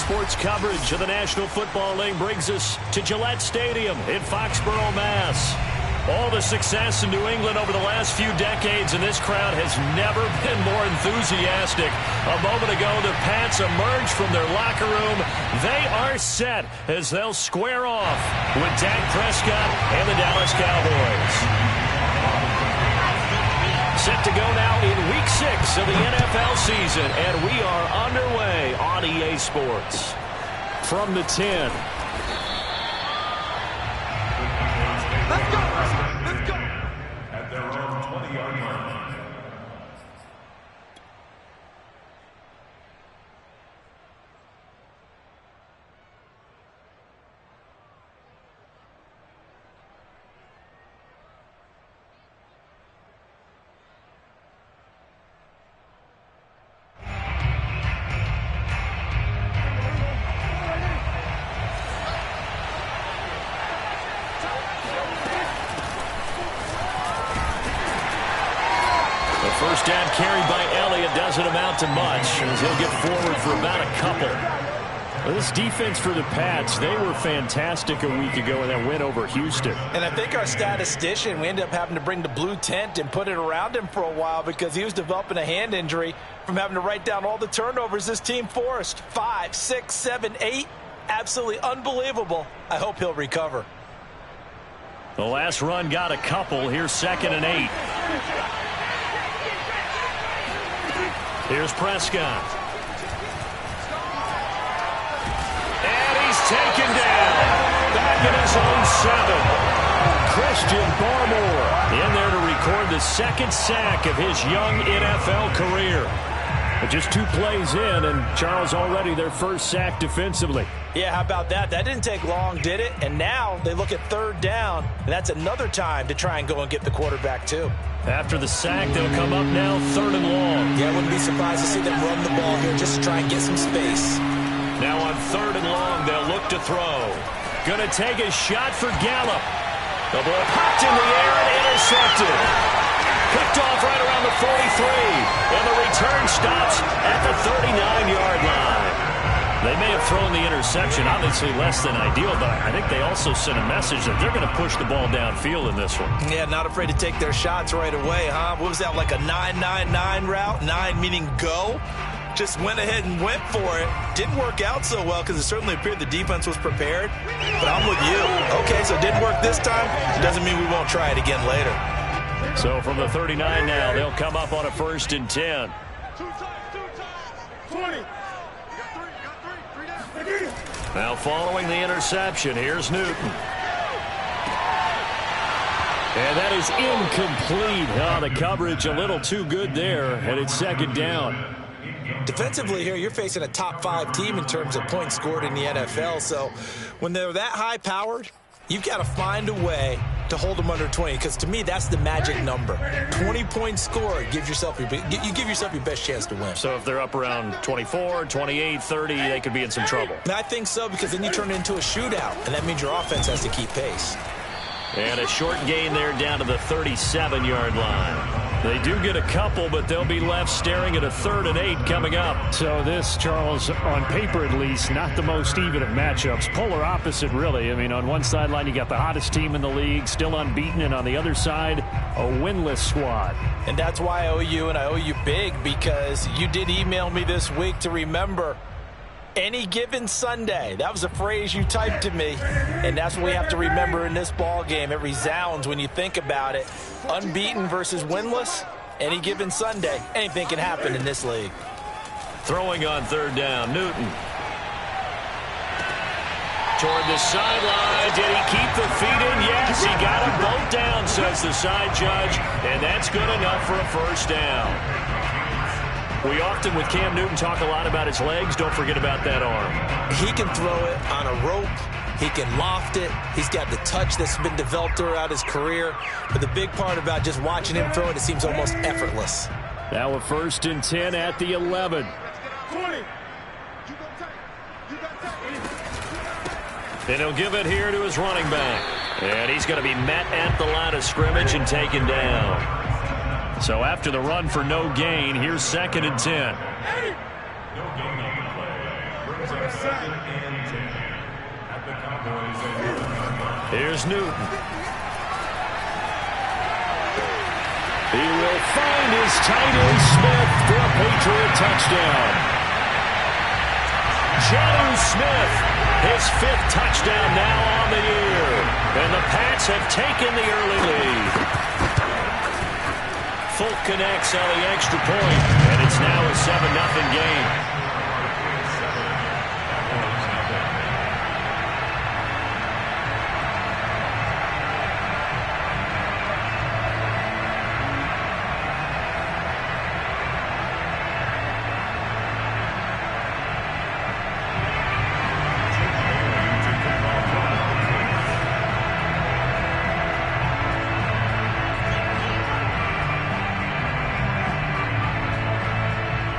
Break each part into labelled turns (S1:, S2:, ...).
S1: Sports coverage of the National Football League brings us to Gillette Stadium in Foxborough, Mass. All the success in New England over the last few decades, and this crowd has never been more enthusiastic. A moment ago, the Pats emerged from their locker room. They are set as they'll square off with Dak Prescott and the Dallas Cowboys. Set to go now in Week 6 of the NFL season, and we are underway on EA Sports. From the 10.
S2: Let's go! Let's go! At their own 20-yard line.
S1: First down carried by Elliott doesn't amount to much, as he'll get forward for about a couple. Well, this defense for the Pats, they were fantastic a week ago in that win over Houston.
S3: And I think our statistician, we ended up having to bring the blue tent and put it around him for a while because he was developing a hand injury from having to write down all the turnovers this team forced. 5, 6, 7, 8. Absolutely unbelievable. I hope he'll recover.
S1: The last run got a couple. Here's 2nd and 8. Here's Prescott. And he's taken down. Back in his own 7. Christian Barmore in there to record the 2nd sack of his young NFL career. But just 2 plays in, and Charles already their first sack defensively.
S3: Yeah, how about that? That didn't take long, did it? And now they look at 3rd down, and that's another time to try and go and get the quarterback, too.
S1: After the sack, they'll come up now 3rd and long.
S3: Yeah, I wouldn't be surprised to see them run the ball here just to try and get some space.
S1: Now on 3rd and long, they'll look to throw. Gonna take a shot for Gallup. The ball popped in the air and intercepted. Picked off right around the 43. And the return stops at the 39-yard line. They may have thrown the interception, obviously less than ideal, but I think they also sent a message that they're going to push the ball downfield in this one.
S3: Yeah, not afraid to take their shots right away, huh? What was that, like a 9-9-9 route? 9 meaning go? Just went ahead and went for it. Didn't work out so well because it certainly appeared the defense was prepared. But I'm with you. Okay, so it didn't work this time. Doesn't mean we won't try it again later.
S1: So from the 39 now, they'll come up on a 1st and 10.
S2: 20.
S1: Now following the interception, here's Newton. And that is incomplete. Oh, the coverage a little too good there, and it's 2nd down.
S3: Defensively here, you're facing a top 5 team in terms of points scored in the NFL. So when they're that high-powered, you've got to find a way to hold them under 20, because to me, that's the magic number. 20 points scored, you give yourself your best chance to win.
S1: So if they're up around 24, 28, 30, they could be in some trouble.
S3: I think so, because then you turn it into a shootout, and that means your offense has to keep pace.
S1: And a short gain there down to the 37-yard line. They do get a couple, but they'll be left staring at a 3rd and 8 coming up.
S4: So this, Charles, on paper at least, not the most even of matchups. Polar opposite, really. I mean, on one sideline, you got the hottest team in the league, still unbeaten, and on the other side, a winless squad.
S3: And that's why I owe you, and I owe you big, because you did email me this week to remember any given Sunday. That was a phrase you typed to me, and that's what we have to remember in this ball game. It resounds when you think about it. Unbeaten versus winless, any given Sunday. Anything can happen in this league.
S1: Throwing on 3rd down, Newton. Toward the sideline. Did he keep the feet in? Yes, he got them both down, says the side judge, and that's good enough for a 1st down. We often, with Cam Newton, talk a lot about his legs. Don't forget about that arm.
S3: He can throw it on a rope. He can loft it. He's got the touch that's been developed throughout his career. But the big part about just watching him throw it, it seems almost effortless.
S1: Now a 1st and 10 at the 11.
S2: 20.
S1: And he'll give it here to his running back. And he's going to be met at the line of scrimmage and taken down. So after the run for no gain, here's 2nd and 10.
S2: of 2nd and 10 at the Cowboys' 11-yard line.
S1: Here's Newton. He will find his tight end Smith for a Patriot touchdown. Jonnu Smith, his 5th touchdown now on the year. And the Pats have taken the early lead. Folk connects on the extra point, and it's now a 7-0 game.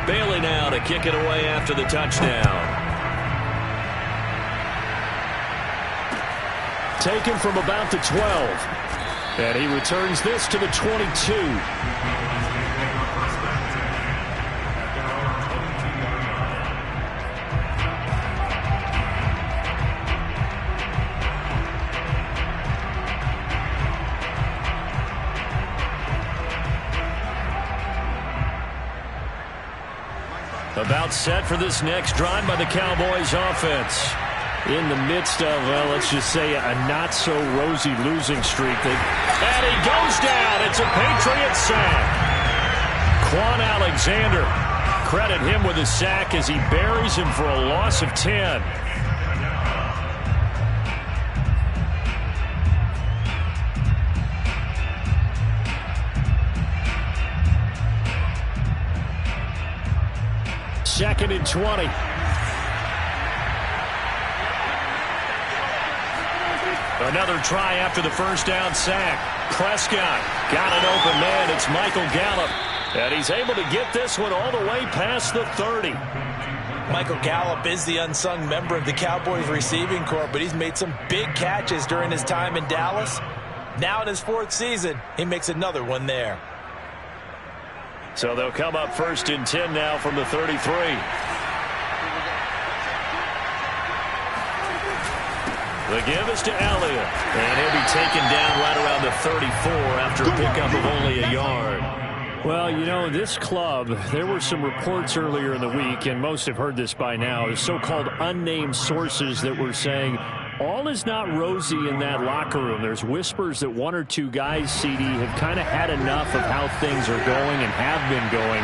S1: Bailey now to kick it away after the touchdown. Taken from about the 12. And he returns this to the 22. About set for this next drive by the Cowboys offense. In the midst of, well, let's just say a not-so-rosy losing streak. And he goes down. It's a Patriot sack. Quan Alexander, credit him with a sack as he buries him for a loss of 10. Second and 20. Another try after the first down sack. Prescott got an open man. It's Michael Gallup. And he's able to get this one all the way past the 30.
S3: Michael Gallup is the unsung member of the Cowboys receiving corps, but he's made some big catches during his time in Dallas. Now in his 4th season, he makes another one there.
S1: So they'll come up 1st and 10 now from the 33. The give is to Elliott. And he'll be taken down right around the 34 after a pickup of only a yard.
S4: Well, you know, this club, there were some reports earlier in the week, and most have heard this by now, the so-called unnamed sources that were saying all is not rosy in that locker room. There's whispers that 1 or 2 guys, CD, have kind of had enough of how things are going and have been going.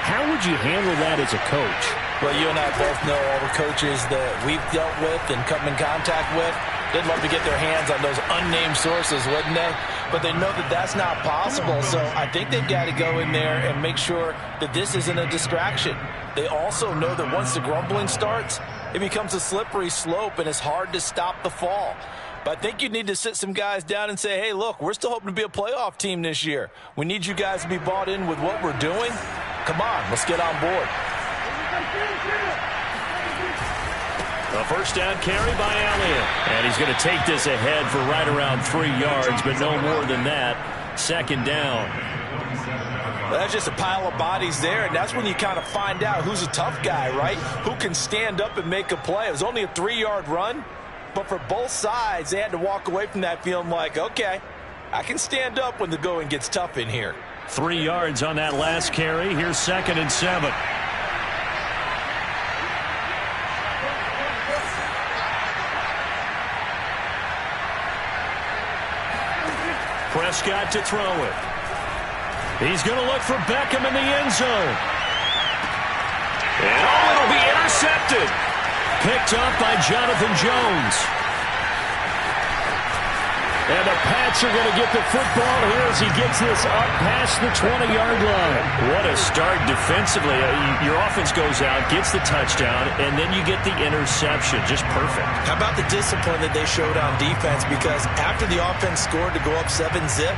S4: How would you handle that as a coach?
S3: Well, you and I both know all the coaches that we've dealt with and come in contact with. They'd love to get their hands on those unnamed sources, wouldn't they? But they know that that's not possible, so I think they've got to go in there and make sure that this isn't a distraction. They also know that once the grumbling starts, it becomes a slippery slope, and it's hard to stop the fall. But I think you need to sit some guys down and say, hey, look, we're still hoping to be a playoff team this year. We need you guys to be bought in with what we're doing. Come on, let's get on board.
S1: A first down carry by Elliott. And he's going to take this ahead for right around 3 yards, but no more than that. 2nd down.
S3: Well, that's just a pile of bodies there, and that's when you kind of find out who's a tough guy, right? Who can stand up and make a play. It was only a 3-yard run, but for both sides, they had to walk away from that feeling like, okay, I can stand up when the going gets tough in here.
S1: 3 yards on that last carry. Here's 2nd and 7. Prescott to throw it. He's going to look for Beckham in the end zone. And it'll be intercepted. Picked up by Jonathan Jones. And the Pats are going to get the football here as he gets this up past the 20-yard line. What a start defensively. Your offense goes out, gets the touchdown, and then you get the interception. Just perfect.
S3: How about the discipline that they showed on defense? Because after the offense scored to go up 7-zip,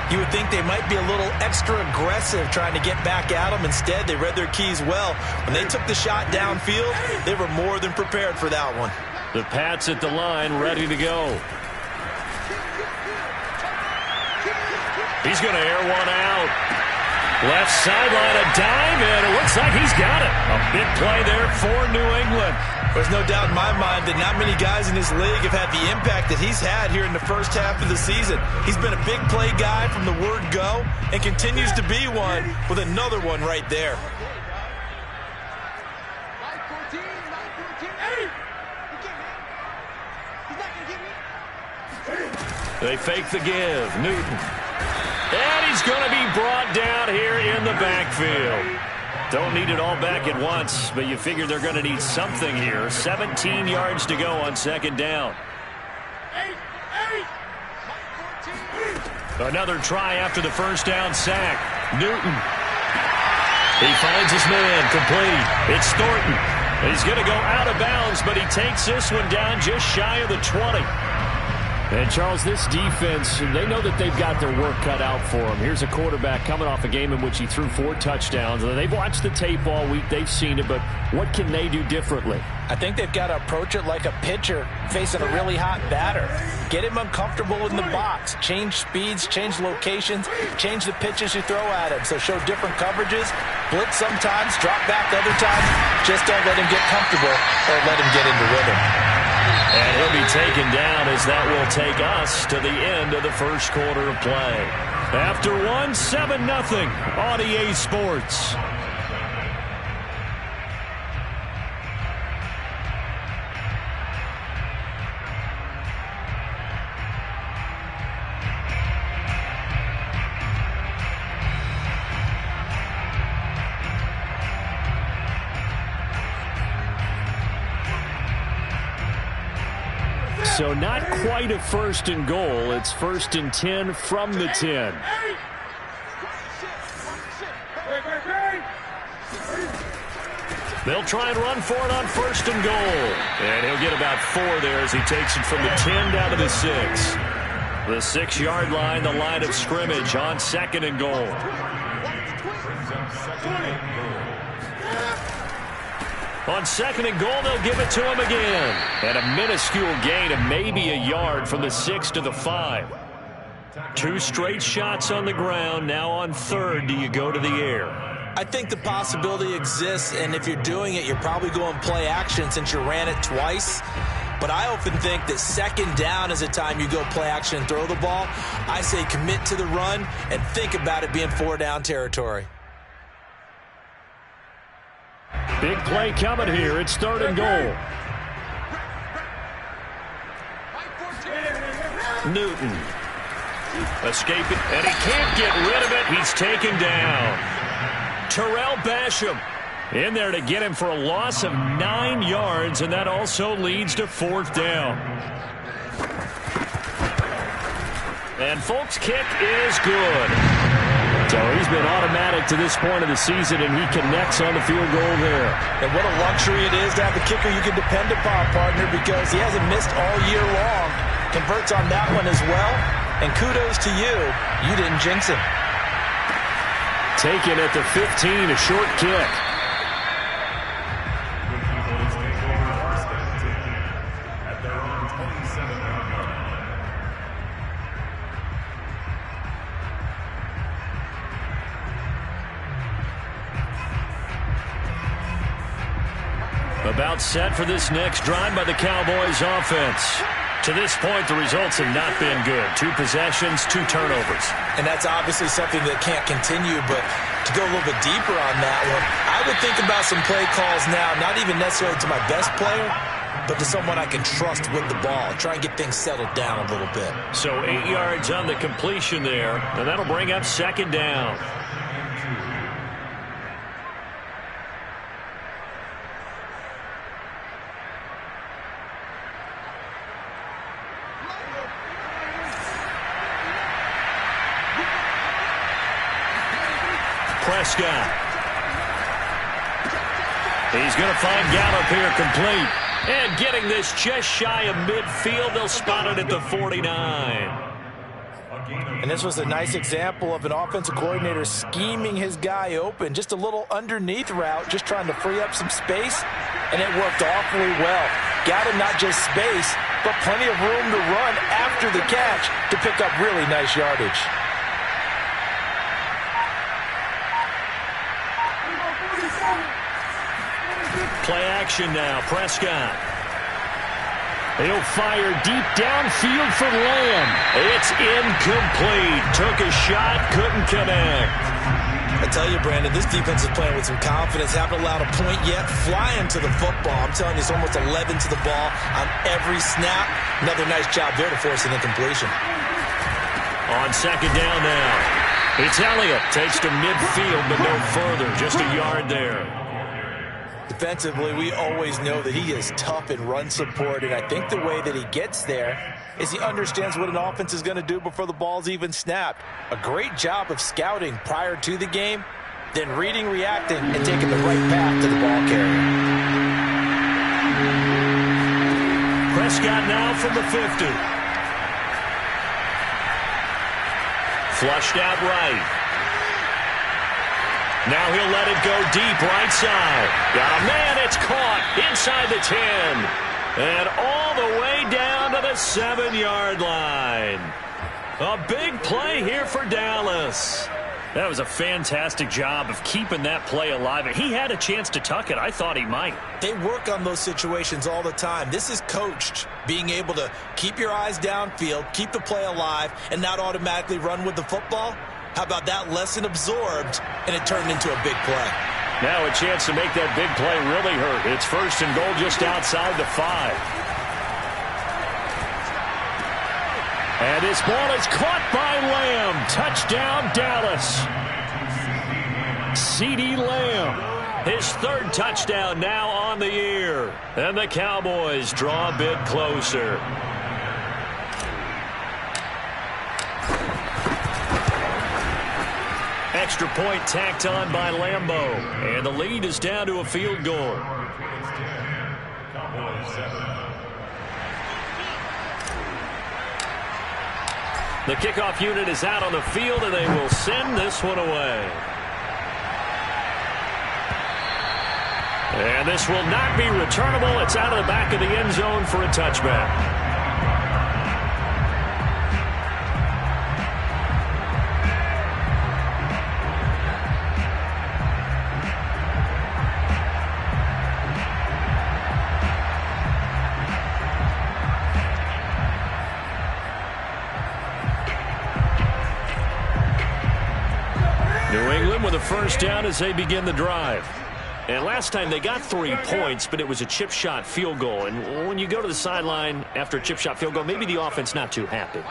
S3: you would think they might be a little extra aggressive trying to get back at them. Instead, they read their keys well. When they took the shot downfield, they were more than prepared for that one.
S1: The Pats at the line, ready to go. He's going to air one out. Left sideline, a dive, and it looks like he's got it. A big play there for New England.
S3: There's no doubt in my mind that not many guys in this league have had the impact that he's had here in the first half of the season. He's been a big play guy from the word go and continues to be one with another one right there.
S1: They fake the give. Newton. And he's going to be brought down here in the backfield. Don't need it all back at once, but you figure they're going to need something here. 17 yards to go on second down. Another try after the first down sack. Newton. He finds his man complete. It's Thornton. He's going to go out of bounds, but he takes this one down just shy of the 20. And, Charles, this defense, they know that they've got their work cut out for them. Here's a quarterback coming off a game in which he threw 4 touchdowns. They've watched the tape all week. They've seen it, but what can they do differently?
S3: I think they've got to approach it like a pitcher facing a really hot batter. Get him uncomfortable in the box. Change speeds, change locations, change the pitches you throw at him. So show different coverages, blitz sometimes, drop back other times. Just don't let him get comfortable or let him get into rhythm.
S1: And he'll be taken down as that will take us to the end of the first quarter of play. After 7-0 on EA Sports. So not quite a 1st and goal. It's 1st and 10 from the 10. They'll try and run for it on 1st and goal. And he'll get about 4 there as he takes it from the 10 down to the 6. The 6-yard line, the line of scrimmage on 2nd and goal. On 2nd and goal, they'll give it to him again. And a minuscule gain of maybe a yard from the 6 to the 5. 2 straight shots on the ground. Now on 3rd, do you go to the air?
S3: I think the possibility exists, and if you're doing it, you're probably going play action since you ran it twice. But I often think that 2nd down is a time you go play action and throw the ball. I say commit to the run and think about it being 4-down territory.
S4: Big play coming here. It's 3rd and goal.
S1: Newton. Escaping, and he can't get rid of it. He's taken down. Terrell Basham in there to get him for a loss of 9 yards, and that also leads to 4th down. And Folk's kick is good. So he's been automatic to this point of the season, and he connects on the field goal there.
S3: And what a luxury it is to have the kicker you can depend upon, partner, because he hasn't missed all year long. Converts on that one as well. And kudos to you. You didn't jinx him.
S4: Taken at the 15, a short kick.
S1: About set for this next drive by the Cowboys offense. To this point, the results have not been good. 2 possessions, 2 turnovers.
S3: And that's obviously something that can't continue, but to go a little bit deeper on that one, I would think about some play calls now, not even necessarily to my best player, but to someone I can trust with the ball. Try and get things settled down a little bit.
S1: So 8 yards on the completion there, and that'll bring up 2nd down. Prescott. He's going to find Gallup here complete. And getting this just shy of midfield. They'll spot it at the 49.
S3: And this was a nice example of an offensive coordinator scheming his guy open. Just a little underneath route, just trying to free up some space. And it worked awfully well. Got him not just space, but plenty of room to run after the catch to pick up really nice yardage.
S1: Play action now. Prescott.
S4: He'll fire deep downfield for Lamb.
S1: It's incomplete. Took a shot, couldn't connect.
S3: I tell you, Brandon, this defense is playing with some confidence. Haven't allowed a point yet. Flying to the football. I'm telling you, it's almost 11 to the ball on every snap. Another nice job there to force an incompletion.
S1: On second down now. It's Elliott. Takes to midfield, but no further. Just a yard there.
S3: Defensively, we always know that he is tough in run support, and I think the way that he gets there is he understands what an offense is going to do before the ball's even snapped. A great job of scouting prior to the game, then reading, reacting, and taking the right path to the ball carrier.
S1: Prescott now from the 50. Flushed out right. Now he'll let it go deep right side. Got a man, it's caught inside the 10. And all the way down to the 7-yard line. A big play here for Dallas.
S4: That was a fantastic job of keeping that play alive. He had a chance to tuck it. I thought he might.
S3: They work on those situations all the time. This is coached, being able to keep your eyes downfield, keep the play alive, and not automatically run with the football. How about that lesson absorbed, and it turned into a big play?
S1: Now a chance to make that big play really hurt. It's first and goal just outside the 5. And this ball is caught by Lamb. Touchdown, Dallas. CeeDee Lamb. His third touchdown now on the year. And the Cowboys draw a bit closer. Extra point tacked on by Lambeau. And the lead is down to a field goal. The kickoff unit is out on the field, and they will send this one away. And this will not be returnable. It's out of the back of the end zone for a touchback. With a first down as they begin the drive. And last time they got 3 points, but it was a chip shot field goal. And when you go to the sideline after a chip shot field goal, maybe the offense not too happy.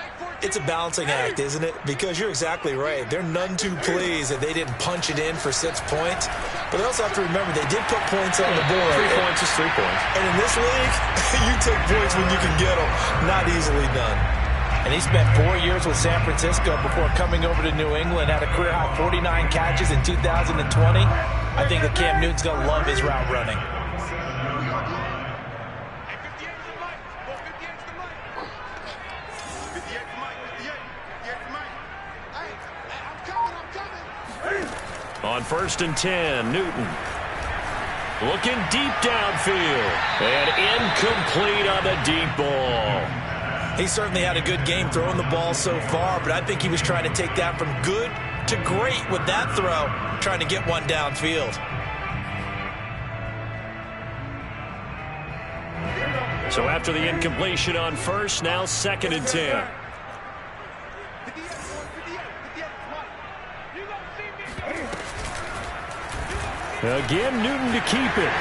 S3: It's a balancing act, isn't it? Because you're exactly right. They're none too pleased that they didn't punch it in for 6 points. But they also have to remember they did put points on the board.
S1: 3 points is 3 points.
S3: And in this league, you take points when you can get them. Not easily done. And he spent 4 years with San Francisco before coming over to New England. Had a career-high 49 catches in 2020. I think that Cam Newton's going to love his route running.
S1: On first and 10, Newton. Looking deep downfield. And incomplete on the deep ball.
S3: He certainly had a good game throwing the ball so far, but I think he was trying to take that from good to great with that throw, trying to get one downfield.
S1: So after the incompletion on first, now second and 10. Again, Newton to keep it.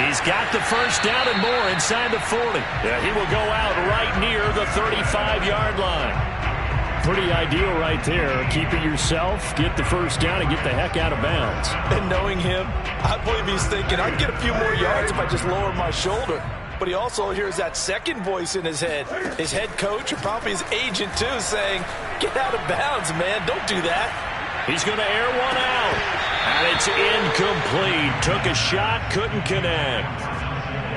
S1: He's got the first down and more inside the 40. Yeah, he will go out right near the 35-yard line.
S4: Pretty ideal right there. Keep it yourself, get the first down, and get the heck out of bounds.
S3: And knowing him, I believe he's thinking, I'd get a few more yards if I just lower my shoulder. But he also hears that second voice in his head. His head coach, or probably his agent too, saying, get out of bounds, man. Don't do that.
S1: He's going to air one out. And it's incomplete. Took a shot, couldn't connect.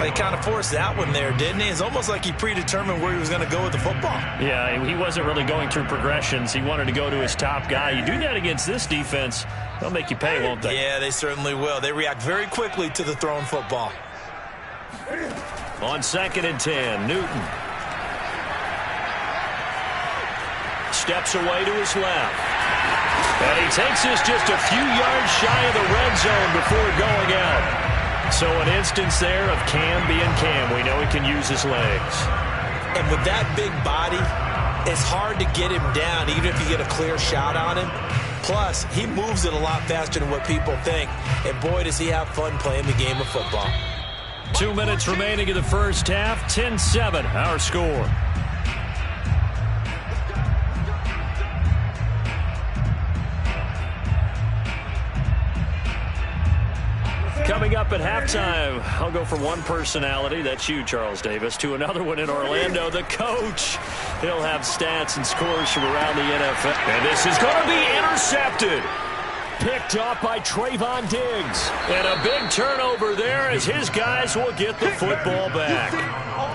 S3: He kind of forced that one there, didn't he? It's almost like he predetermined where he was going to go with the football.
S4: Yeah, he wasn't really going through progressions. He wanted to go to his top guy. You do that against this defense, they'll make you pay, won't they?
S3: Yeah, they certainly will. They react very quickly to the thrown football.
S1: On second and 10, Newton. Steps away to his left. And he takes this just a few yards shy of the red zone before going out. So an instance there of Cam being Cam. We know he can use his legs.
S3: And with that big body, it's hard to get him down, even if you get a clear shot on him. Plus, he moves it a lot faster than what people think. And boy, does he have fun playing the game of football.
S1: 2 minutes remaining in the first half. 10-7, our score. Coming up at halftime, I'll go from one personality, that's you, Charles Davis, to another one in Orlando, the coach. He'll have stats and scores from around the NFL. And this is going to be intercepted. Picked off by Trayvon Diggs. And a big turnover there as his guys will get the football back.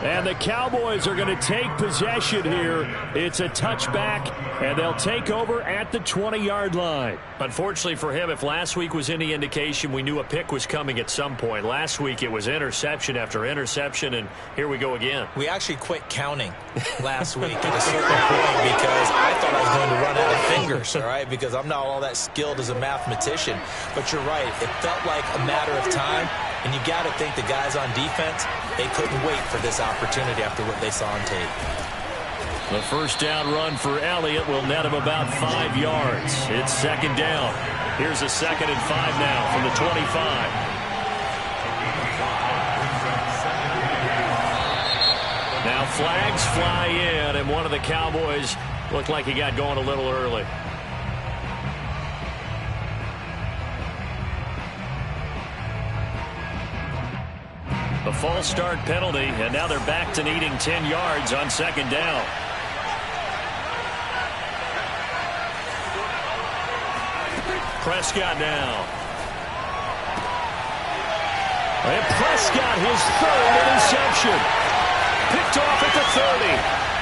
S1: And the Cowboys are going to take possession here. It's a touchback, and they'll take over at the 20-yard line. Unfortunately for him, if last week was any indication, we knew a pick was coming at some point. Last week it was interception after interception, and here we go again.
S3: We actually quit counting last week at a certain point because I thought I was going to run out of fingers, all right, because I'm not all that skilled as a mathematician. But you're right. It felt like a matter of time, and you got to think the guys on defense, they couldn't wait for this opportunity after what they saw on tape.
S1: The first down run for Elliott will net him about 5 yards. It's second down. Here's a 2nd and 5 now from the 25. Now flags fly in, and one of the Cowboys looked like he got going a little early. A false start penalty, and now they're back to needing 10 yards on second down. Prescott now. And Prescott, his 3rd interception. Picked off at the 30.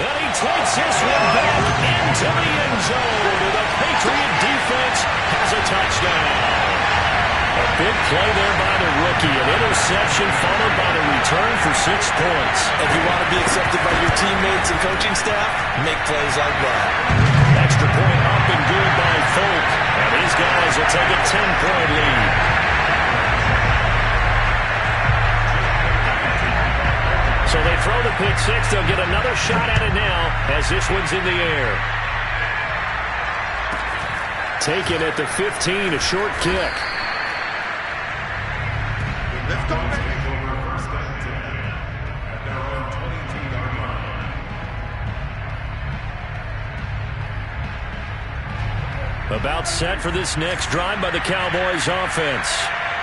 S1: And he takes this one back into the end zone. And the Patriot defense has a touchdown. A big play there by the rookie. An interception followed by the return for 6 points.
S3: If you want to be accepted by your teammates and coaching staff, make plays like that.
S1: Extra point up and good by Folk. And these guys will take a 10-point lead. So they throw the pick six. They'll get another shot at it now as this one's in the air. Taken at the 15, a short kick.
S2: Let's go, man. First and 10 at their own 22-yard line.
S1: About set for this next drive by the Cowboys offense.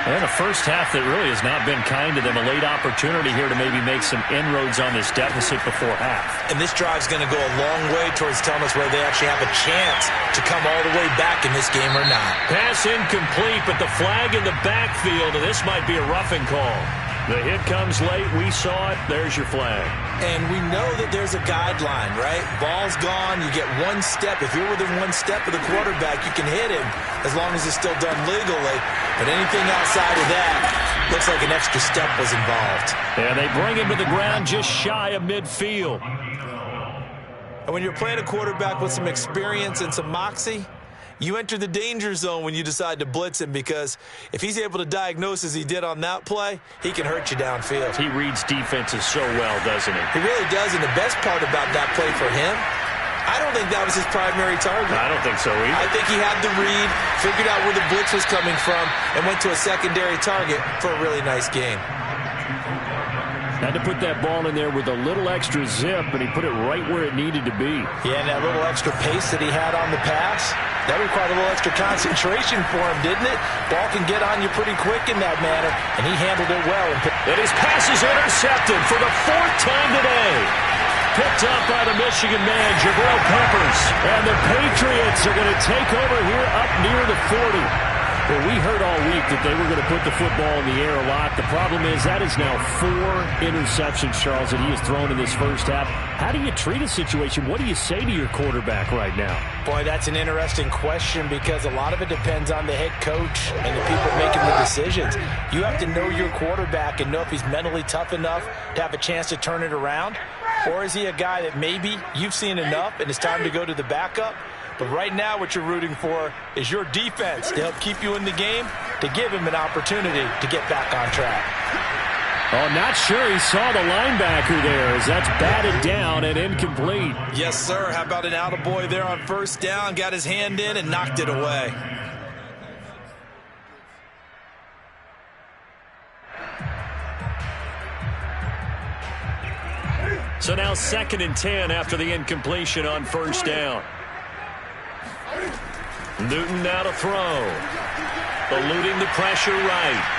S1: And a first half that really has not been kind to them. A late opportunity here to maybe make some inroads on this deficit before half.
S3: And this drive's going to go a long way towards telling us whether they actually have a chance to come all the way back in this game or not.
S1: Pass incomplete, but the flag in the backfield, and this might be a roughing call. The hit comes late. We saw it. There's your flag.
S3: And we know that there's a guideline, right? Ball's gone. You get one step. If you're within one step of the quarterback, you can hit him as long as it's still done legally. But anything outside of that looks like an extra step was involved.
S1: And they bring him to the ground just shy of midfield.
S3: And when you're playing a quarterback with some experience and some moxie, you enter the danger zone when you decide to blitz him, because if he's able to diagnose as he did on that play, he can hurt you downfield.
S1: He reads defenses so well, doesn't he?
S3: He really does, and the best part about that play for him, I don't think that was his primary target.
S1: I don't think so either.
S3: I think he had the read, figured out where the blitz was coming from, and went to a secondary target for a really nice gain.
S1: Had to put that ball in there with a little extra zip, and he put it right where it needed to be.
S3: Yeah, and that little extra pace that he had on the pass, that required a little extra concentration for him, didn't it? Ball can get on you pretty quick in that manner, and he handled it well.
S1: And his pass is intercepted for the 4th time today. Picked up by the Michigan man, Jabril Peppers. And the Patriots are going to take over here up near the 40. Well, we heard all week that they were going to put the football in the air a lot. The problem is that is now 4 interceptions, Charles, that he has thrown in this first half. How do you treat a situation? What do you say to your quarterback right now?
S3: Boy, that's an interesting question, because a lot of it depends on the head coach and the people making the decisions. You have to know your quarterback and know if he's mentally tough enough to have a chance to turn it around. Or is he a guy that maybe you've seen enough and it's time to go to the backup? But right now what you're rooting for is your defense to help keep you in the game, to give him an opportunity to get back on track.
S4: Oh, not sure he saw the linebacker there as that's batted down and incomplete.
S3: Yes, sir. How about an attaboy there on first down? Got his hand in and knocked it away.
S1: So now 2nd and 10 after the incompletion on first down. Newton now to throw. Eluding the pressure right.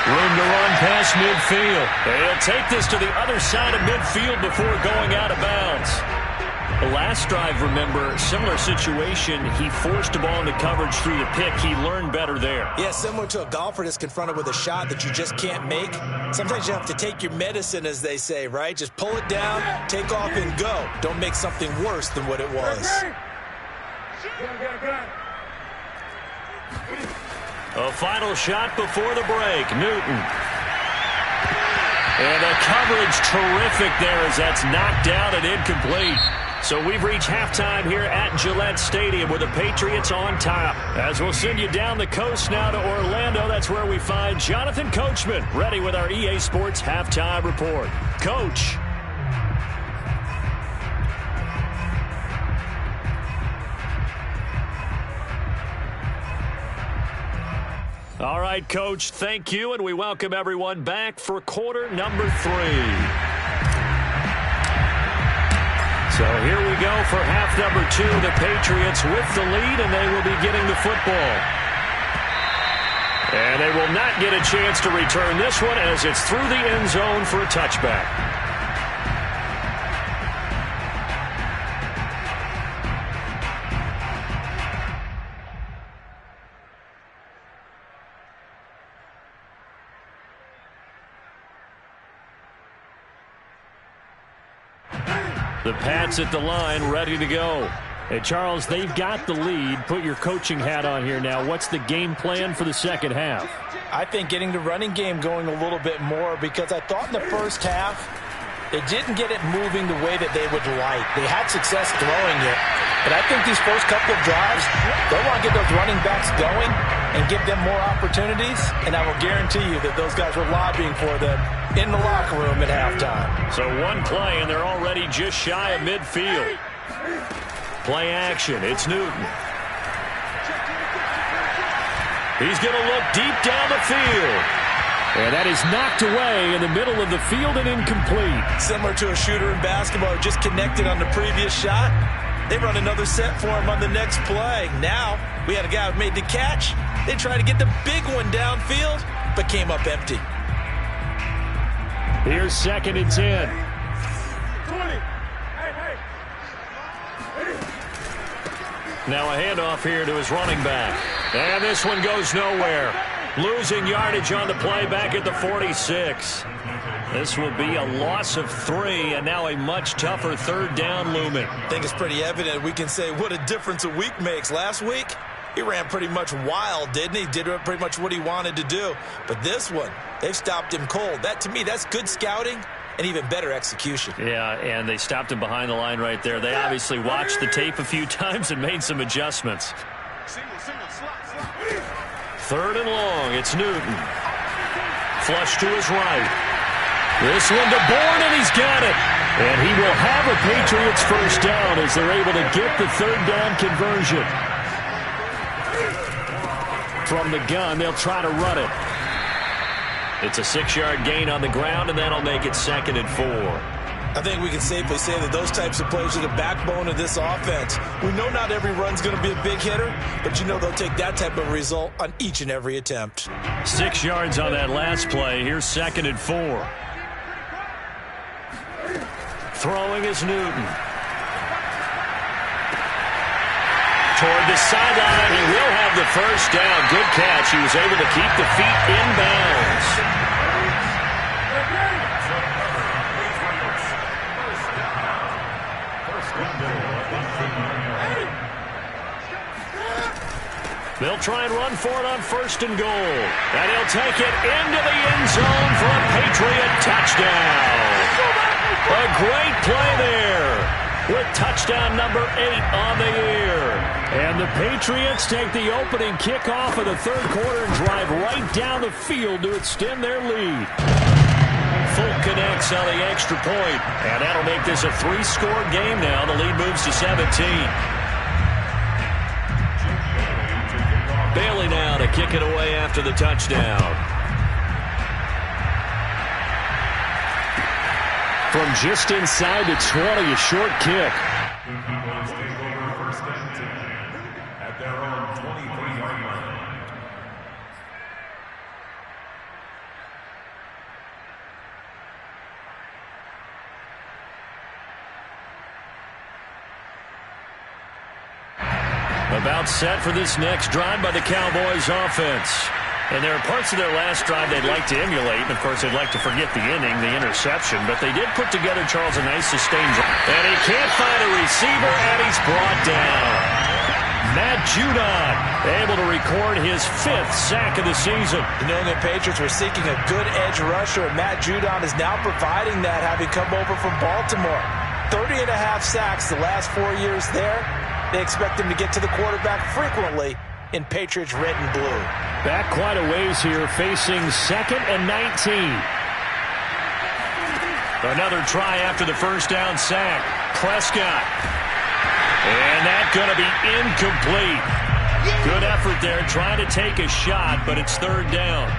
S1: Room to run past midfield. He'll take this to the other side of midfield before going out of bounds. The last drive, remember, similar situation. He forced a ball into coverage through the pick. He learned better there.
S3: Yeah, similar to a golfer that's confronted with a shot that you just can't make. Sometimes you have to take your medicine, as they say, right? Just pull it down, take off, and go. Don't make something worse than what it was.
S1: A final shot before the break. Newton. And the coverage terrific there as that's knocked down and incomplete. So we've reached halftime here at Gillette Stadium with the Patriots on top. As we'll send you down the coast now to Orlando, that's where we find Jonathan Coachman ready with our EA Sports Halftime Report. Coach. All right, Coach, thank you, and we welcome everyone back for quarter number 3. So here we go for half number 2. The Patriots with the lead, and they will be getting the football. And they will not get a chance to return this one as it's through the end zone for a touchback. The Pats at the line, ready to go. Hey, Charles, they've got the lead. Put your coaching hat on here now. What's the game plan for the second half?
S3: I think getting the running game going a little bit more, because I thought in the first half they didn't get it moving the way that they would like. They had success throwing it, but I think these first couple of drives, they want to get those running backs going and give them more opportunities, and I will guarantee you that those guys were lobbying for them in the locker room at halftime.
S1: So one play, and they're already just shy of midfield. Play action. It's Newton. He's going to look deep down the field.
S4: And that is knocked away in the middle of the field and incomplete.
S3: Similar to a shooter in basketball who just connected on the previous shot. They run another set for him on the next play. Now, we had a guy who made the catch. They tried to get the big one downfield, but came up empty.
S4: Here's 2nd and 10.
S1: Now a handoff here to his running back. And this one goes nowhere. Losing yardage on the play back at the 46. This will be a loss of 3, and now a much tougher 3rd down looming.
S3: I think it's pretty evident. We can say what a difference a week makes. Last week, he ran pretty much wild, didn't he? Did pretty much what he wanted to do. But this one, they've stopped him cold. That, to me, that's good scouting and even better execution.
S1: Yeah, and they stopped him behind the line right there. They obviously watched the tape a few times and made some adjustments. 3rd and long, it's Newton. Flush to his right. This one to Bourne, and he's got it. And he will have a Patriots first down as they're able to get the 3rd down conversion. From the gun, they'll try to run it. It's a 6-yard gain on the ground, and that'll make it 2nd and 4.
S3: I think we can safely say that those types of plays are the backbone of this offense. We know not every run's going to be a big hitter, but you know they'll take that type of result on each and every attempt.
S1: 6 yards on that last play. Here's 2nd and 4. Throwing is Newton. Toward the sideline, he will have the first down. Good catch. He was able to keep the feet in bounds. They'll try and run for it on 1st and goal. And he'll take it into the end zone for a Patriot touchdown. A great play there.
S4: with touchdown number 8 on the year. And the Patriots take the opening kickoff of the third quarter and drive right down the field to extend their lead. Folk connects on the extra point, and that'll make this a 3-score game now. The lead moves to 17. Bailey now to kick it away after the touchdown. From just inside the 20, a short kick.
S2: First and 10 at their own 23-yard line.
S4: About set for this next drive by the Cowboys offense. And there are parts of their last drive they'd like to emulate. And, of course, they'd like to forget the inning, the interception. But they did put together, Charles, a nice sustained drive. And he can't find a receiver, and he's brought down. Matt Judon able to record his 5th sack of the season.
S3: The New England Patriots were seeking a good edge rusher, and Matt Judon is now providing that, having come over from Baltimore. 30.5 sacks the last 4 years there. They expect him to get to the quarterback frequently in Patriots red and blue.
S4: Back quite a ways here, facing 2nd and 19. Another try after the first down sack. Prescott. And that's going to be incomplete. Good effort there, trying to take a shot, but it's 3rd down.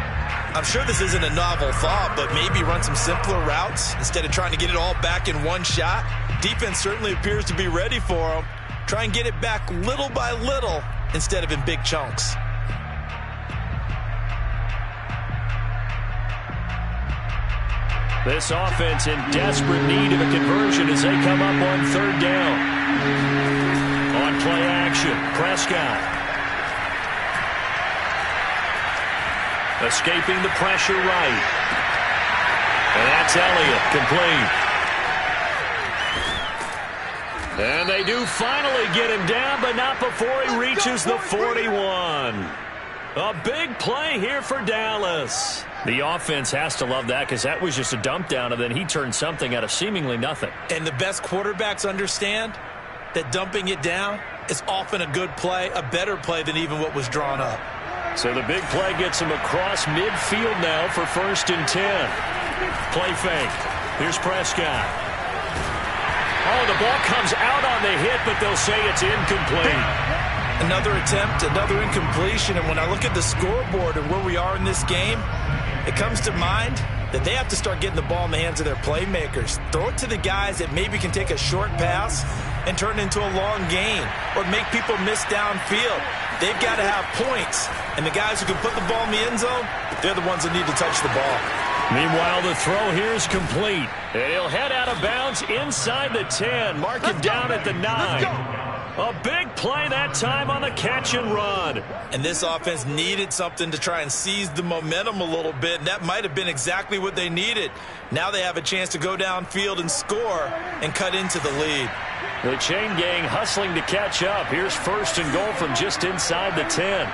S3: I'm sure this isn't a novel thought, but maybe run some simpler routes instead of trying to get it all back in one shot. Defense certainly appears to be ready for him. Try and get it back little by little instead of in big chunks.
S4: This offense in desperate need of a conversion as they come up on 3rd down. On play action, Prescott. Escaping the pressure right. And that's Elliott, complete. And they do finally get him down, but not before he reaches the 41. A big play here for Dallas. The offense has to love that because that was just a dump down, and then he turned something out of seemingly nothing.
S3: And the best quarterbacks understand that dumping it down is often a good play, a better play than even what was drawn up.
S4: So the big play gets him across midfield now for 1st and 10. Play fake. Here's Prescott. Oh, the ball comes out on the hit, but they'll say it's incomplete.
S3: Another attempt, another incompletion, and when I look at the scoreboard and where we are in this game, it comes to mind that they have to start getting the ball in the hands of their playmakers. Throw it to the guys that maybe can take a short pass and turn it into a long gain or make people miss downfield. They've got to have points, and the guys who can put the ball in the end zone, they're the ones that need to touch the ball.
S4: Meanwhile, the throw here is complete. And he'll head out of bounds inside the 10. Mark it down at the 9. A big play that time on the catch and run.
S3: And this offense needed something to try and seize the momentum a little bit, and that might have been exactly what they needed. Now they have a chance to go downfield and score and cut into the lead.
S4: The chain gang hustling to catch up. Here's 1st and goal from just inside the 10.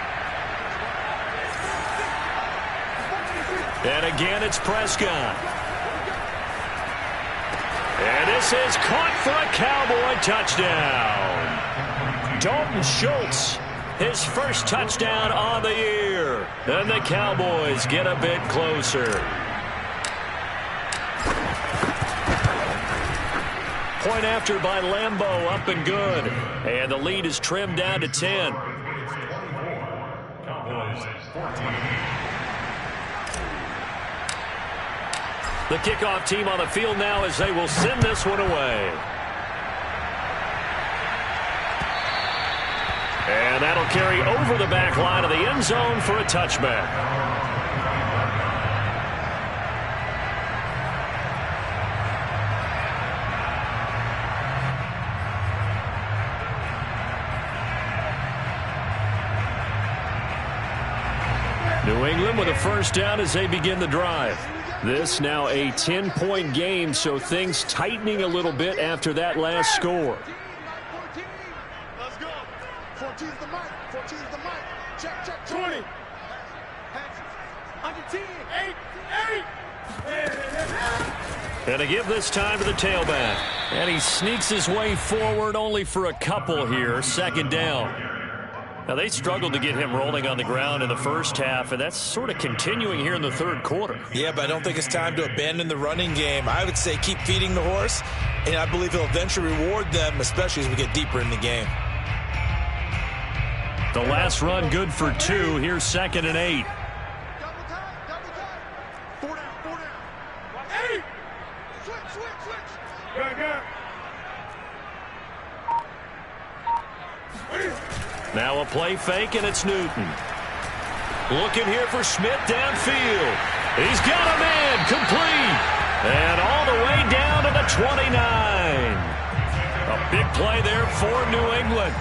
S4: And again, it's Prescott. And this is caught for a Cowboy touchdown. Dalton Schultz, his first touchdown on the year. And the Cowboys get a bit closer. Point after by Lambeau, up and good. And the lead is trimmed down to 10.
S2: Cowboys 14.
S4: The kickoff team on the field now as they will send this one away. And that'll carry over the back line of the end zone for a touchback. New England with a 1st down as they begin the drive. This now a 10-point game, so things tightening a little bit after that last score.
S5: 14. Let's go. 14's the mic. 14's the mic. Check. 20. Under 10. 8.
S4: And to give this time to the tailback. And he sneaks his way forward only for a couple here. Second down. Now, they struggled to get him rolling on the ground in the first half, and that's sort of continuing here in the third quarter.
S3: Yeah, but I don't think it's time to abandon the running game. I would say keep feeding the horse, and I believe he'll eventually reward them, especially as we get deeper in the game.
S4: The last run good for 2. Here's 2nd and 8.
S5: Double time. 4 down. 8. Switch. Good.
S4: Now a play fake, and it's Newton. Looking here for Smith downfield. He's got a man complete. And all the way down to the 29. A big play there for New England.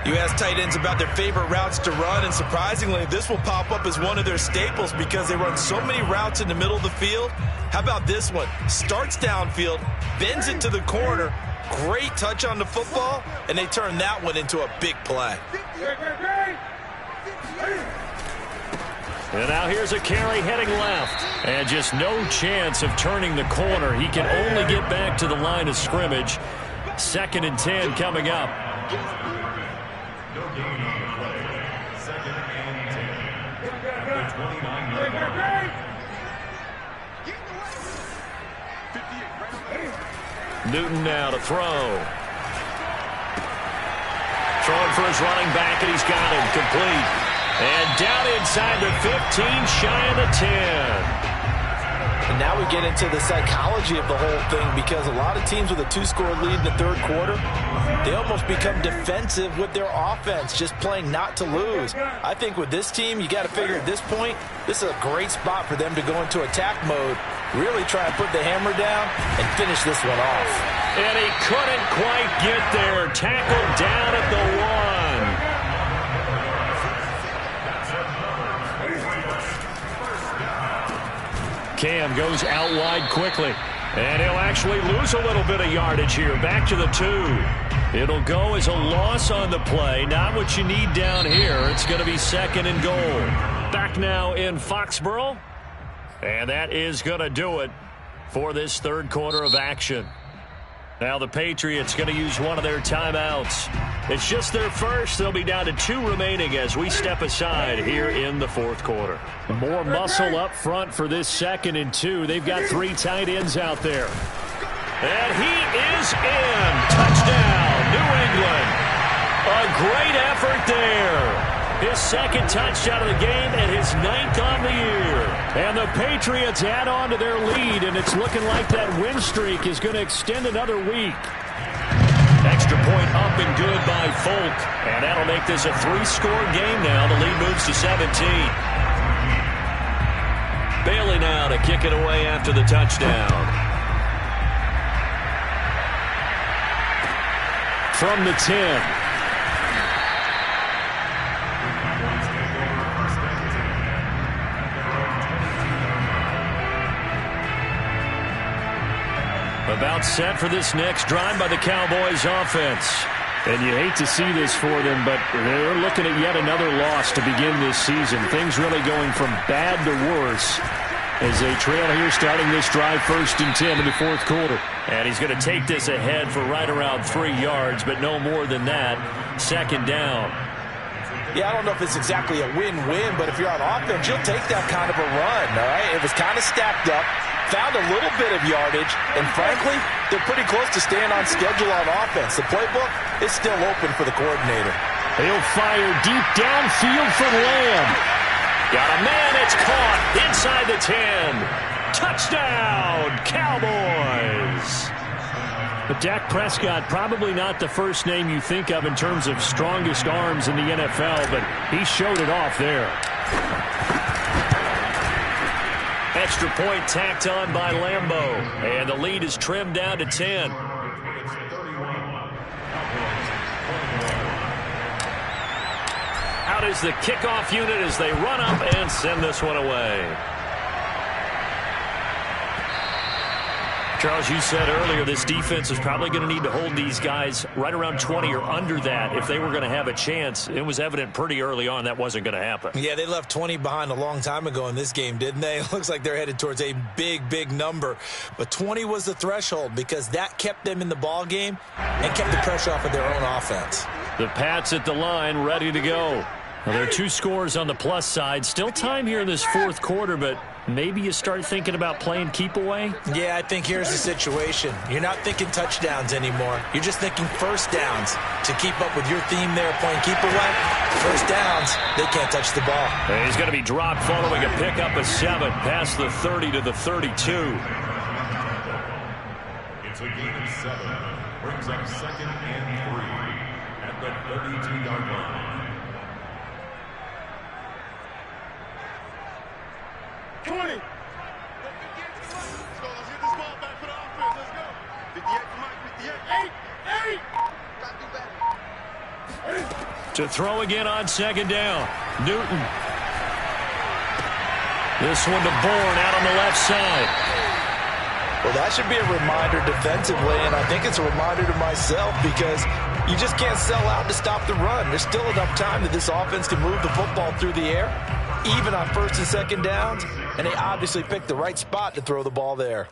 S3: You ask tight ends about their favorite routes to run, and surprisingly, this will pop up as one of their staples because they run so many routes in the middle of the field. How about this one? Starts downfield, bends it to the corner, great touch on the football, and they turn that one into a big play.
S4: And now here's a carry heading left. And just no chance of turning the corner. He can only get back to the line of scrimmage. 2nd and 10 coming up.
S2: No gain on the play. 2nd and 10. At the 29-yard line.
S4: Newton now to throw. Throwing for his running back, and he's got him complete. And down inside the 15, shy of the 10.
S3: And now we get into the psychology of the whole thing, because a lot of teams with a 2-score lead in the third quarter, they almost become defensive with their offense, just playing not to lose. I think with this team, you got to figure at this point, this is a great spot for them to go into attack mode, really try and put the hammer down and finish this one off.
S4: And he couldn't quite get there. Tackled down at the 1. Cam goes out wide quickly. And he'll actually lose a little bit of yardage here. Back to the 2. It'll go as a loss on the play. Not what you need down here. It's going to be 2nd and goal. Back now in Foxborough. And that is going to do it for this third quarter of action. Now the Patriots going to use one of their timeouts. It's just their first. They'll be down to 2 remaining as we step aside here in the fourth quarter. More muscle up front for this 2nd and 2. They've got 3 tight ends out there. And he is in. Touchdown, New England. A great effort there. His 2nd touchdown of the game and his 9th on the year. And the Patriots add on to their lead, and it's looking like that win streak is going to extend another week. Extra point up and good by Folk. And that'll make this a 3-score game now. The lead moves to 17. Bailey now to kick it away after the touchdown. From the 10. About set for this next drive by the Cowboys offense. And you hate to see this for them, but they're looking at yet another loss to begin this season. Things really going from bad to worse as they trail here starting this drive 1st and 10 in the fourth quarter. And he's going to take this ahead for right around 3 yards, but no more than that. 2nd down.
S3: Yeah, I don't know if it's exactly a win-win, but if you're on offense, you'll take that kind of a run, all right? It was kind of stacked up, found a little bit of yardage, and frankly, they're pretty close to staying on schedule on offense. The playbook is still open for the coordinator.
S4: He'll fire deep downfield from Lamb. Got a man, it's caught inside the 10. Touchdown, Cowboys. But Dak Prescott, probably not the first name you think of in terms of strongest arms in the NFL, but he showed it off there. Extra point tacked on by Lambeau, and the lead is trimmed down to 10. Out is the kickoff unit as they run up and send this one away. Charles, you said earlier this defense is probably going to need to hold these guys right around 20 or under that if they were going to have a chance. It was evident pretty early on that wasn't going to happen.
S3: Yeah, they left 20 behind a long time ago in this game, didn't they? It looks like they're headed towards a big, big number. But 20 was the threshold because that kept them in the ball game and kept the pressure off of their own offense.
S4: The Pats at the line, ready to go. Well, there are 2 scores on the plus side. Still time here in this fourth quarter, but maybe you start thinking about playing keep away?
S3: Yeah, I think here's the situation. You're not thinking touchdowns anymore. You're just thinking first downs. To keep up with your theme there, playing keep away, first downs, they can't touch the ball.
S4: And he's going to be dropped following a pickup of 7 past the 30 to the 32.
S2: It's a gain of 7. Brings up 2nd and 3 at the 32-yard line.
S5: Let's go. Let's get this ball back for the offense. Let's go. 58 for Mike. 58. 8. Got to do better.
S4: To throw again on 2nd down. Newton. This one to Bourne out on the left side.
S3: Well, that should be a reminder defensively, and I think it's a reminder to myself because you just can't sell out to stop the run. There's still enough time that this offense can move the football through the air, even on 1st and 2nd downs, and they obviously picked the right spot to throw the ball there.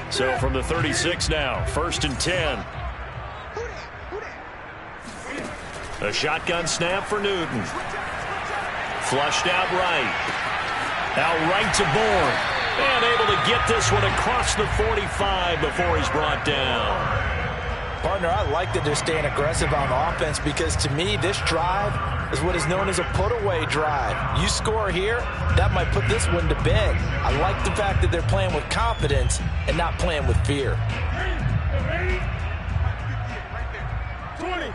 S4: So from the 36 now, 1st and 10. A shotgun snap for Newton. Flushed out right. Out right to Bourne. And able to get this one across the 45 before he's brought down.
S3: Partner, I like that they're staying aggressive on offense because to me, this drive is what is known as a put-away drive. You score here, that might put this one to bed. I like the fact that they're playing with confidence and not playing with fear.
S5: 20.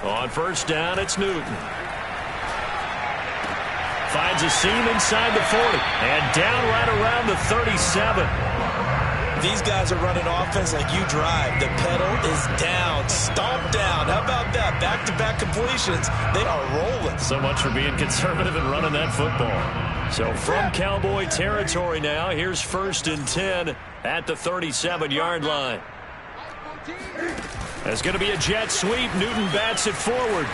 S4: On 1st down, it's Newton. Finds a seam inside the 40. And down right around the 37.
S3: These guys are running offense like you drive. The pedal is down. Stomp down. How about that? Back-to-back completions. They are rolling.
S4: So much for being conservative and running that football. So from Cowboy territory now, here's 1st and 10 at the 37-yard line. There's going to be a jet sweep. Newton bats it forward.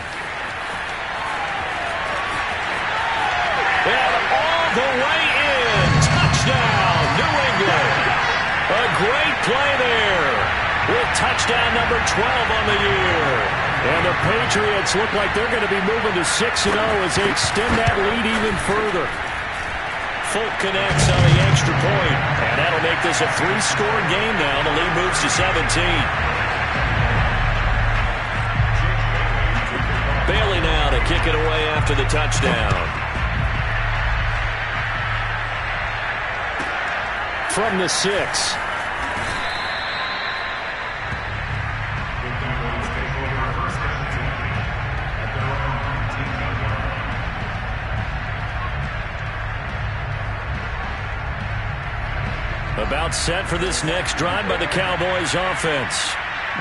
S4: And all the way in. Touchdown, New England. A great play there with touchdown number 12 on the year. And the Patriots look like they're going to be moving to 6-0 as they extend that lead even further. Folk connects on the extra point, and that'll make this a 3-score game now. The lead moves to 17. Bailey now to kick it away after the touchdown. From the 6. About set for this next drive by the Cowboys offense.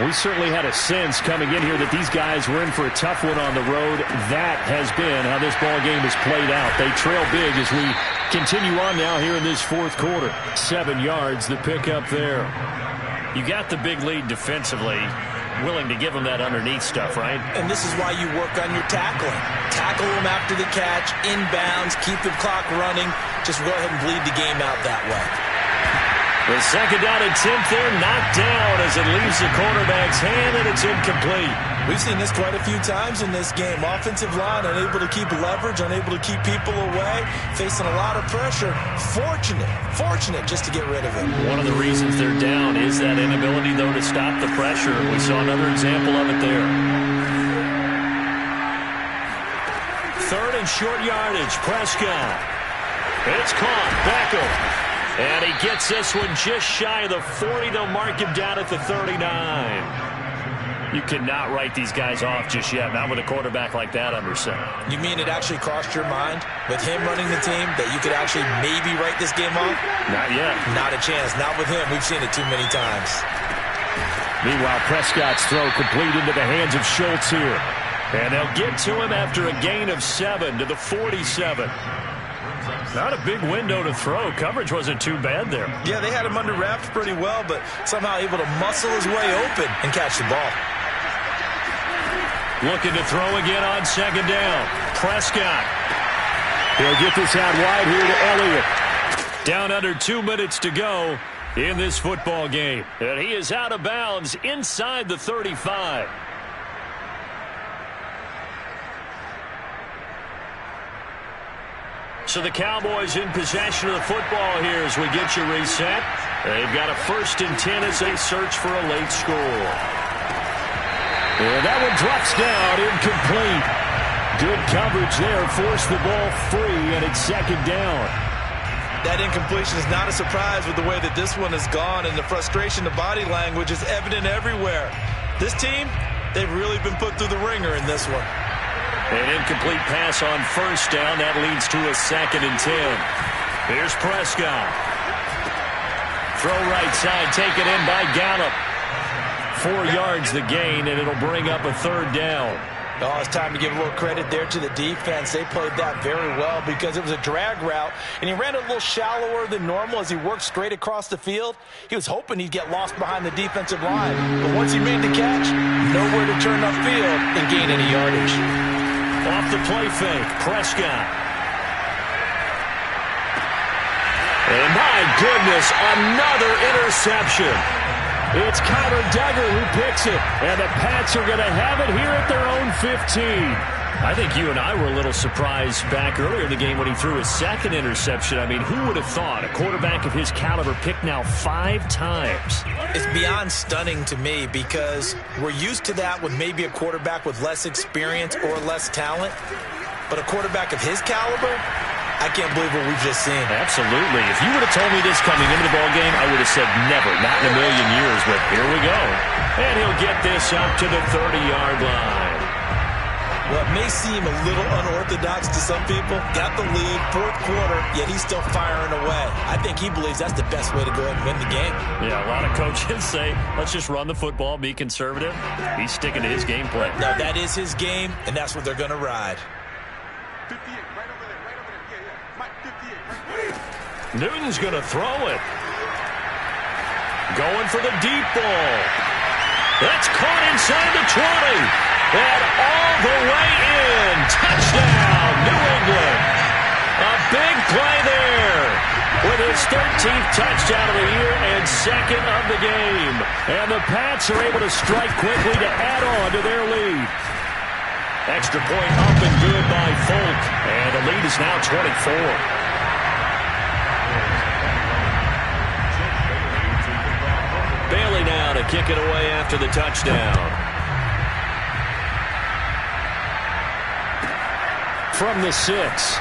S4: We certainly had a sense coming in here that these guys were in for a tough one on the road. That has been how this ball game has played out. They trail big as we continue on now here in this fourth quarter. 7 yards, the pickup there. You got the big lead defensively, willing to give them that underneath stuff, right?
S3: And this is why you work on your tackling. Tackle them after the catch, inbounds, keep the clock running. Just go ahead and bleed the game out that way.
S4: The 2nd down and 10th there, knocked down as it leaves the quarterback's hand, and it's incomplete.
S3: We've seen this quite a few times in this game. Offensive line unable to keep leverage, unable to keep people away, facing a lot of pressure. Fortunate just to get rid of it.
S4: One of the reasons they're down is that inability, though, to stop the pressure. We saw another example of it there. 3rd and short yardage, Prescott. It's caught, Beckham. And he gets this one just shy of the 40. They'll mark him down at the 39. You cannot write these guys off just yet, not with a quarterback like that under center.
S3: You mean it actually crossed your mind with him running the team that you could actually maybe write this game off?
S4: Not yet.
S3: Not a chance. Not with him. We've seen it too many times.
S4: Meanwhile, Prescott's throw complete into the hands of Schultz here. And they'll get to him after a gain of 7 to the 47. Not a big window to throw. Coverage wasn't too bad there.
S3: Yeah, they had him under wraps pretty well, but somehow able to muscle his way open and catch the ball.
S1: Looking to throw again on second down. Prescott.
S4: He'll get this out wide here to Elliott.
S1: Down under 2 minutes to go in this football game. And he is out of bounds inside the 35. So the Cowboys in possession of the football here as we get you reset. They've got a 1st and 10 as they search for a late score. And that one drops down, incomplete. Good coverage there, forced the ball free, and it's second down.
S3: That incompletion is not a surprise with the way that this one has gone, and the frustration, the body language is evident everywhere. This team, they've really been put through the ringer in this one.
S1: An incomplete pass on 1st down. That leads to a 2nd and 10. Here's Prescott. Throw right side, taken in by Gallup. 4 yards the gain, and it'll bring up a 3rd down.
S3: Oh, it's time to give a little credit there to the defense. They played that very well because it was a drag route, and he ran a little shallower than normal as he worked straight across the field. He was hoping he'd get lost behind the defensive line, but once he made the catch, nowhere to turn upfield and gain any yardage.
S1: Off the play fake, Prescott. And my goodness, another interception.
S4: It's Connor Duggar who picks it, and the Pats are going to have it here at their own 15.
S1: I think you and I were a little surprised back earlier in the game when he threw his 2nd interception. I mean, who would have thought a quarterback of his caliber picked now 5 times?
S3: It's beyond stunning to me because we're used to that with maybe a quarterback with less experience or less talent. But a quarterback of his caliber, I can't believe what we've just seen.
S1: Absolutely. If you would have told me this coming into the ball game, I would have said never, not in a million years. But here we go. And he'll get this up to the 30-yard line.
S3: Well, it may seem a little unorthodox to some people. Got the lead, 4th quarter, yet he's still firing away. I think he believes that's the best way to go ahead and win the game.
S1: Yeah, a lot of coaches say, let's just run the football, be conservative. He's sticking to his game plan.
S3: No, that is his game, and that's what they're going to ride.
S5: 58, right over there, right over there. Yeah. Mike, 58, right there.
S1: Newton's going to throw it. Going for the deep ball. That's caught inside the 20. And all the way in. Touchdown, New England. A big play there with his 13th touchdown of the year and 2nd of the game. And the Pats are able to strike quickly to add on to their lead. Extra point up and good by Folk. And the lead is now 24. Bailey now to kick it away after the touchdown.
S4: From the 6.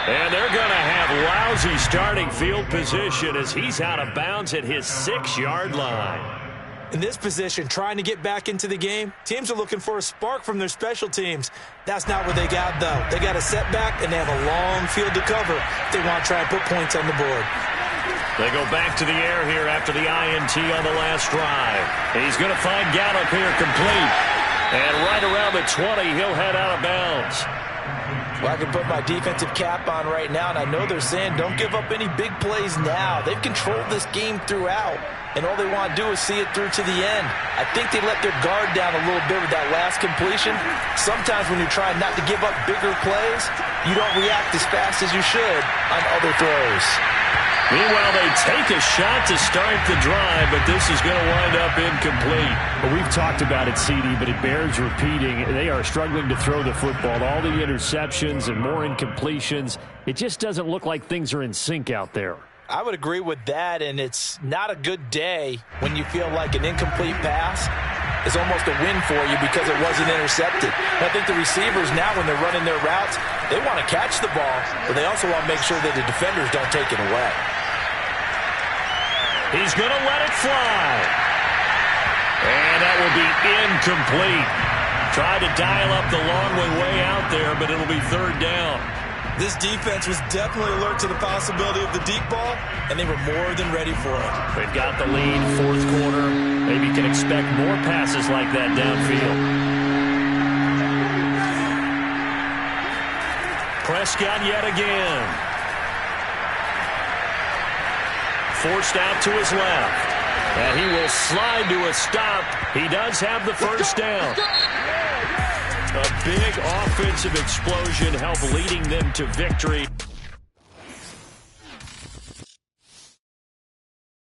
S1: And they're going to have lousy starting field position as he's out of bounds at his 6-yard line.
S3: In this position, trying to get back into the game, teams are looking for a spark from their special teams. That's not what they got, though. They got a setback, and they have a long field to cover if they want to try and put points on the board.
S1: They go back to the air here after the INT on the last drive. He's going to find Gallup here complete. And right around the 20, he'll head out of bounds.
S3: Well, I can put my defensive cap on right now, and I know they're saying don't give up any big plays now. They've controlled this game throughout, and all they want to do is see it through to the end. I think they let their guard down a little bit with that last completion. Sometimes when you're trying not to give up bigger plays, you don't react as fast as you should on other throws.
S1: Meanwhile, they take a shot to start the drive, but this is going to wind up incomplete.
S4: Well, we've talked about it, CD, but it bears repeating. They are struggling to throw the football. All the interceptions and more incompletions. It just doesn't look like things are in sync out there.
S3: I would agree with that, and it's not a good day when you feel like an incomplete pass is almost a win for you because it wasn't intercepted. And I think the receivers now, when they're running their routes, they want to catch the ball, but they also want to make sure that the defenders don't take it away.
S1: He's going to let it fly. And that will be incomplete. Tried to dial up the long way out there, but it'll be 3rd down.
S3: This defense was definitely alert to the possibility of the deep ball, and they were more than ready for it.
S4: They've got the lead, fourth quarter. Maybe you can expect more passes like that downfield.
S1: Prescott yet again. Forced out to his left. And he will slide to a stop. He does have the first down. A big offensive explosion helped leading them to victory.